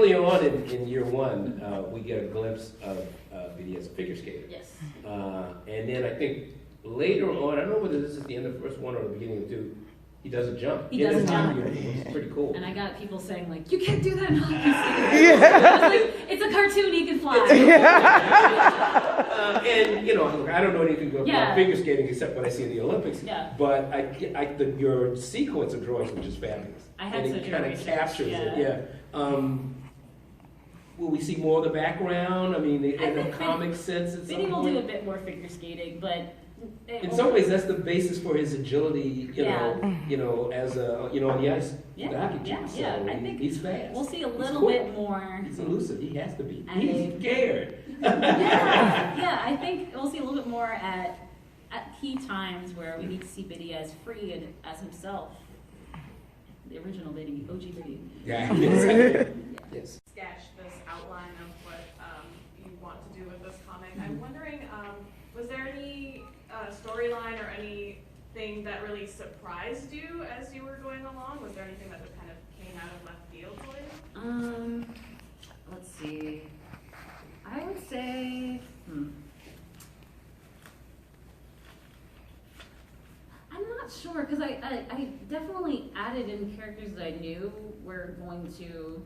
early on in year one, we get a glimpse of Biddy as a figure skater. Yes. And then I think later on, I don't know whether this is the end of the first one or the beginning of two, he does a jump. He does a jump. It's pretty cool. And I got people saying, like, you can't do that in hockey skating. I was like, it's a cartoon, he can fly. And, you know, look, I don't know anything about Yeah. figure skating except what I see in the Olympics. Yeah. But your sequence of drawings was just fabulous. I had and to it do kind of research, captures yeah. it. Yeah. Will we see more of the background? I mean, in a comic sense at some Biddy will do a point? bit more figure skating, but In some ways, that's the basis for his agility, you know, as a, you know, on the ice, the hockey team. So I think he's fast. we'll see a He's little cool. bit more. He's elusive. He has to be. I He's mean- scared. Yeah, I think we'll see a little bit more at key times where we need to see Biddy as free and as himself. The original Biddy, OG Biddy. Yeah. Yes. Sketch this outline of what you want to do with this comic. I'm wondering, was there any storyline or anything that really surprised you as you were going along? Was there anything that just kind of came out of left field for you? Let's see. I would say, I'm not sure, because I definitely added in characters that I knew were going to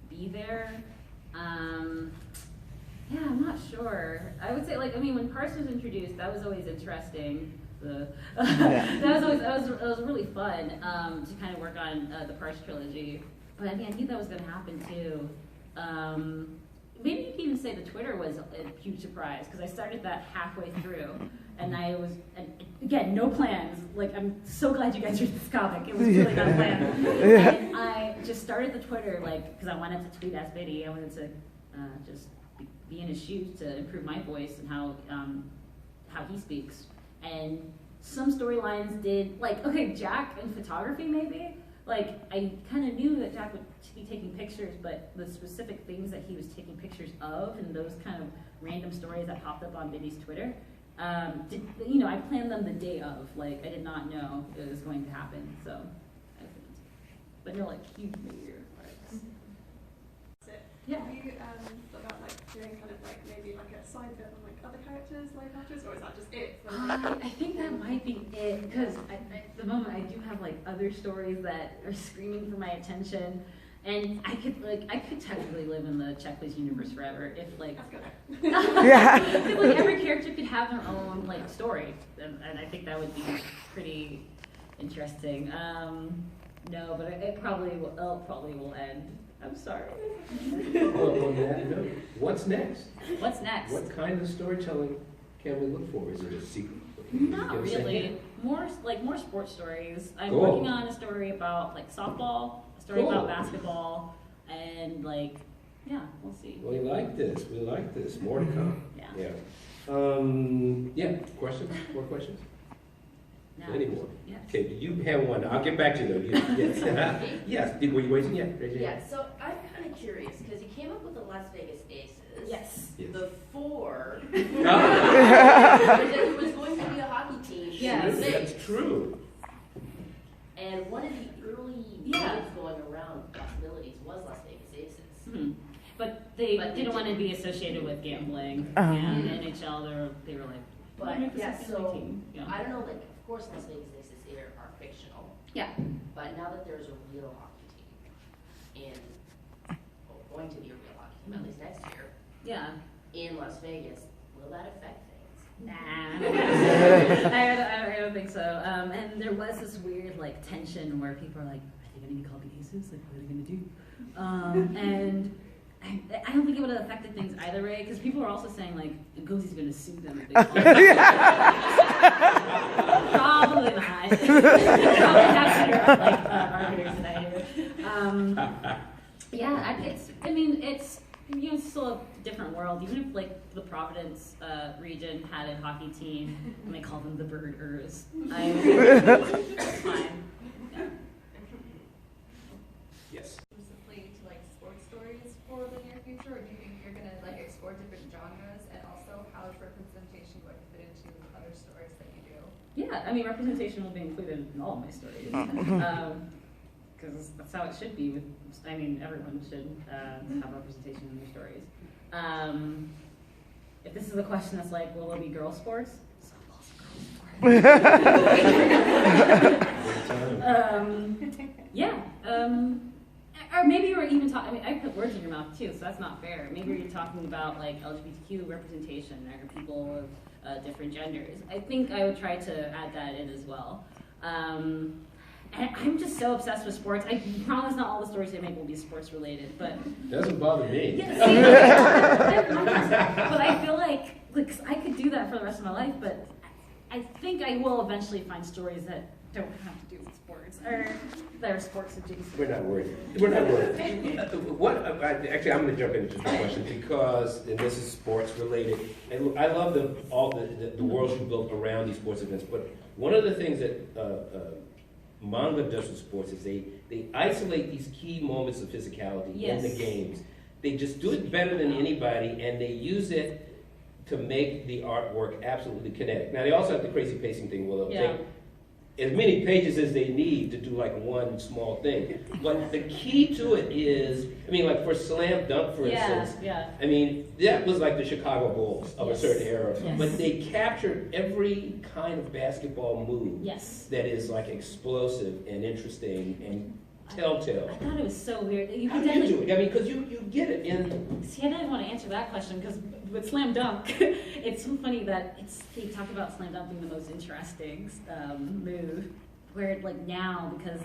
be there. Yeah, I'm not sure. I would say, like, I mean, when Parse was introduced, that was always interesting. That was really fun to kind of work on the Parse trilogy. But I mean, I knew that was going to happen too. Maybe you can even say the Twitter was a huge surprise, because I started that halfway through, and and again, no plans. Like, I'm so glad you guys read this comic. It was really not planned. And I just started the Twitter, like, because I wanted to tweet as Biddy. I wanted to just be in his shoes to improve my voice and how he speaks. And some storylines did, like, okay, Jack and photography maybe. Like, I kind of knew that Jack would be taking pictures, but the specific things that he was taking pictures of and those kind of random stories that popped up on Biddy's Twitter, I planned them the day of. Like, I did not know it was going to happen, so. But no, like, huge major parts. Yeah. Have you thought about like doing kind of like maybe like a side bit on like other characters, live actors, or is that just it? I think that might be it, because at the moment I do have like other stories that are screaming for my attention, and I could technically live in the Check Please universe forever if like, if, like every character could have their own like story, and I think that would be pretty interesting. No, but it probably will end. I'm sorry. Well, on that note, what's next? What's next? What kind of storytelling can we look for? Is it a secret? Not really. More sports stories. I'm Cool. working on a story about like softball, a story Cool. about basketball, and like, yeah, we'll see. We like this. We like this. More to come. Yeah. Yeah. Questions? More questions? No. Any more? Yes. Okay, you have one. I'll get back to you though. Yes. Yes. Were you waiting? Yeah. Raise your hand. Yeah, so I'm kind of curious, because you came up with the Las Vegas Aces. Yes. Yes. Before, Ah, that it was going to be a hockey team. Yes. in the that's States. true. And one of the early Yeah. names going around possibilities was Las Vegas Aces. Hmm. But they But they didn't want to be associated with gambling and the NHL. They were like, But make this yeah, a family so team. Yeah. I don't know, like, of course Las Vegas Aces here are fictional. Yeah. But now that there's a real hockey team, and going to be a real hockey team, at least next year, Yeah. in Las Vegas, will that affect things? Nah. I don't think so. And there was this weird like tension where people are like, are they going to be called the Aces? Like, what are they going to do? And I don't think it would have affected things either way, because people are also saying like, Ngozi's going to sue them if they call them. Probably not. Probably have better like arbiters than I do. Yeah, it's it's still a different world. Even if like the Providence region had a hockey team and they call them the Birders, it's fine. Yeah. Yes. Exclusively to like sports stories for the near future, or do you think you're gonna like explore different genres, and also how is representation going to fit into other stories that you do? Yeah, I mean representation will be included in all of my stories. because that's how it should be. I mean, everyone should have representation in their stories. If this is a question that's like, will there be girl sports? Softball's a girl sport. Yeah. Or maybe you were even talking, I mean, I put words in your mouth too, so that's not fair. Maybe you're talking about like LGBTQ representation or people of different genders. I think I would try to add that in as well. And I'm just so obsessed with sports. I promise not all the stories I make will be sports related, but Doesn't bother me. yeah, see, but I feel like I could do that for the rest of my life, but I think I will eventually find stories that don't have to do with sports or that are sports adjacent. We're not worried. We're not worried. Actually, I'm going to jump into the question because and this is sports related. And I love all the worlds you built around these sports events. But one of the things that manga does with sports is they isolate these key moments of physicality in the games. They just do it better than anybody, and they use it to make the artwork absolutely kinetic. Now, they also have the crazy pacing thing where they'll take as many pages as they need to do like one small thing. But the key to it is, I mean, like for Slam Dunk, for instance, I mean, that was like the Chicago Bulls of a certain era. But they captured every kind of basketball move that is like explosive and interesting and telltale. I thought it was so weird. How do you do it? I mean, because you get it in. See, I didn't want to answer that question because with Slam Dunk, it's so funny that they talk about Slam Dunk being the most interesting move. Where like now, because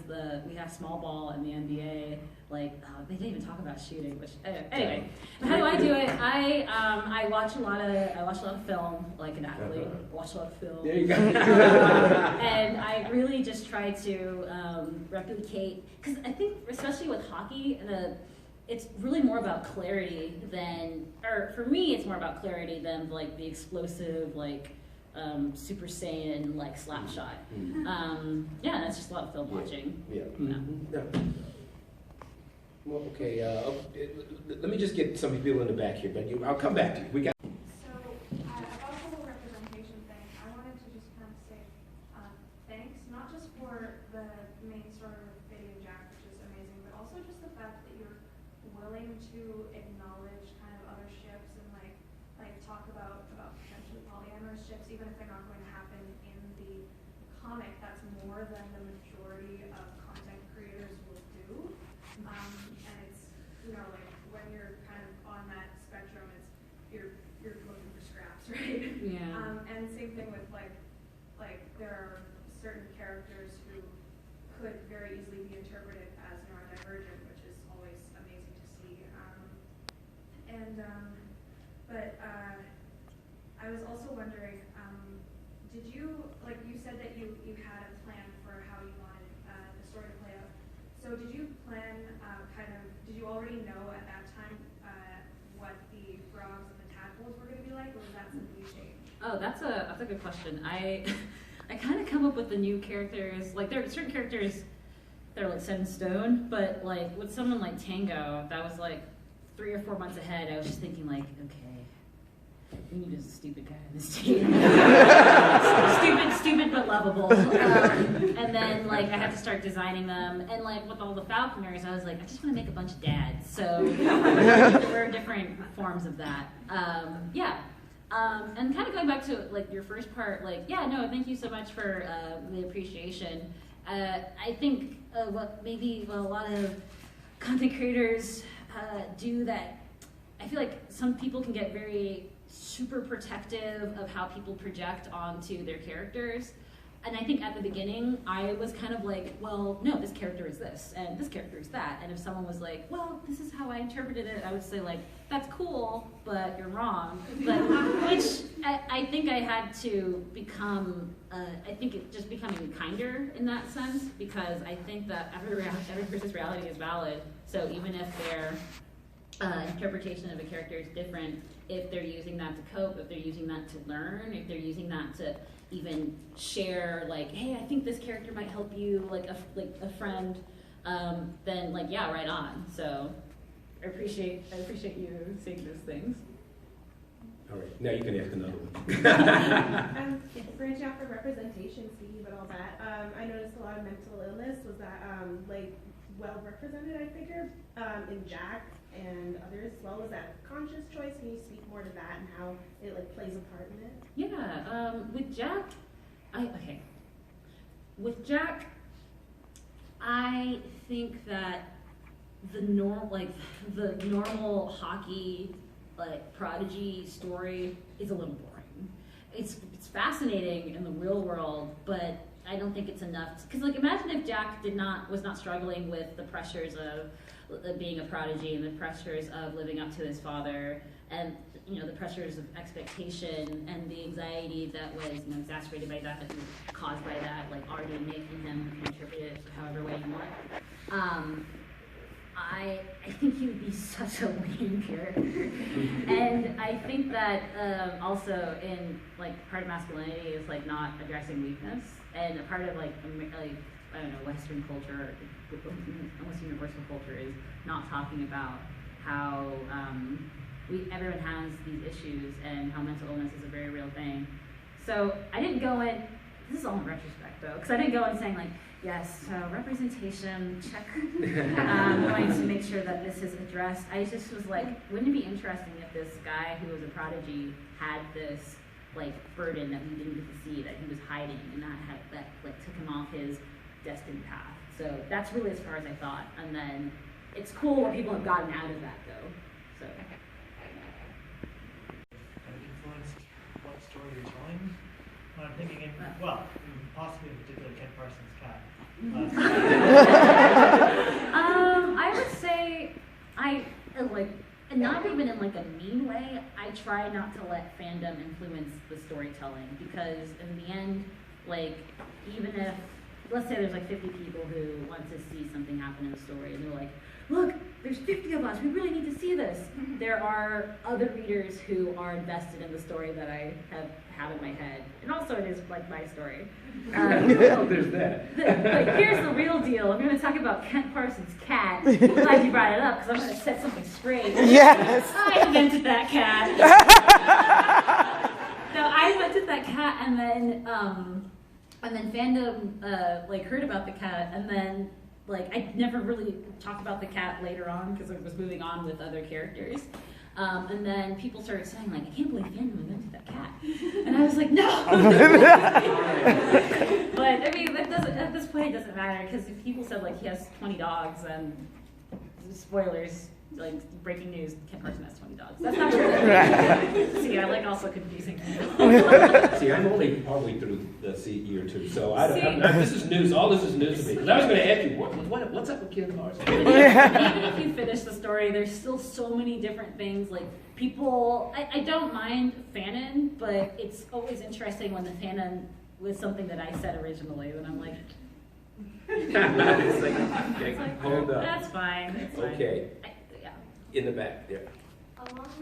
we have small ball in the NBA, like they didn't even talk about shooting. Which anyway, how do I do it? I watch a lot of film, like an athlete. Watch a lot of film. There you go. And I really just try to replicate, because I think especially with hockey, it's really more about clarity than, or for me, it's more about clarity than like the explosive like. Super Saiyan like slap shot. Yeah, that's just a lot of film watching. Well, okay. Let me just get some people in the back here, but I'll come back to you. We got. So about the whole representation thing, I wanted to just kind of say thanks, not just for the main sort of video Jack, which is amazing, but also just the fact that you're willing to acknowledge kind of other ships and like talk about potentially polyamorous ships, even if they're not going to happen in the comic. That's more than the majority of content creators will do. And it's, you know, like when you're kind of on that spectrum, you're looking for scraps, right? Yeah. And same thing with like there are certain characters who could very easily be interpreted as neurodivergent, which is always amazing to see. But I was also wondering, did you, like you said that you had a plan for how you wanted the story to play out. So did you plan did you already know at that time what the frogs and the tadpoles were going to be like, or was that something you changed? Oh, that's a good question. I kind of come up with the new characters. Like there are certain characters that are like set in stone, but like with someone like Tango, that was like 3 or 4 months ahead. I was just thinking like, okay, we need a stupid guy on this team. stupid but lovable. And then like I had to start designing them, and like with all the Falconers, I was like, I just want to make a bunch of dads. So there were different forms of that. And kind of going back to like your first part, like thank you so much for the appreciation. I think what a lot of content creators do that. I feel like some people can get very super protective of how people project onto their characters. And I think at the beginning, I was kind of like, well, no, this character is this, and this character is that. And if someone was like, well, this is how I interpreted it, I would say like, that's cool, but you're wrong. But which I think I had to become, just becoming kinder in that sense, because I think that every person's reality is valid. So even if their interpretation of a character is different, if they're using that to cope, if they're using that to learn, if they're using that to even share, like, hey, I think this character might help you, like a friend, then like, yeah, right on. So I appreciate you saying those things. All right, now you can ask another one. Branching out from representation, Steve, and all that, I noticed a lot of mental illness. Was that well represented, I figure, in Jack and others as well. Was that a conscious choice? Can you speak more to that and how it like plays a part in it? Yeah, with Jack, with Jack, I think that the normal hockey prodigy story is a little boring. It's fascinating in the real world, but I don't think it's enough. Because imagine if Jack was not struggling with the pressures of being a prodigy and the pressures of living up to his father, and the pressures of expectation and the anxiety that was exacerbated by that, caused by that, already making him contribute it however way you want. I think he would be such a lame character, and I think that also in part of masculinity is not addressing weakness, and a part of I don't know, Western culture, almost universal culture, is not talking about how everyone has these issues and how mental illness is a very real thing. So I didn't go in. This is all in retrospect though, because I didn't go in saying yes, so representation, check. I'm going to make sure that this is addressed. I just was wouldn't it be interesting if this guy who was a prodigy had this burden that we didn't get to see, that he was hiding, and that took him off his destined path. So that's really as far as I thought. And then it's cool when people have gotten out of that though. So. Kind of influenced what story you're telling? I'm thinking, possibly in particular, Ken Parsons' cat. I would say not even in a mean way. I try not to let fandom influence the storytelling, because in the end, even if, let's say there's 50 people who want to see something happen in the story, and they're look, there's 50 of us, we really need to see this. There are other readers who are invested in the story that I have in my head. And also it is my story. There's that. But here's the real deal. I'm going to talk about Kent Parsons' cat. I'm glad you brought it up, because I'm going to set something straight. Yes! I invented that cat. No, I invented that cat, and then fandom heard about the cat, and then I never really talked about the cat later on because I was moving on with other characters. And then people started saying, I can't believe fandom invented that cat. And I was no! But, at this point, it doesn't matter, because if people said, he has 20 dogs, and spoilers, breaking news, Ken Parsons has 20 dogs. That's not true. See, I also confusing people. See, I'm only partway through the year two, so this is news. All this is news to me. Because I was going to ask you, what's up with Ken Parsons? Even if you finish the story, there's still so many different things. People, I don't mind fanon, but it's always interesting when the fanon was something that I said originally, then I'm hold up. That's fine. It's fine. Okay. In the back, there. Along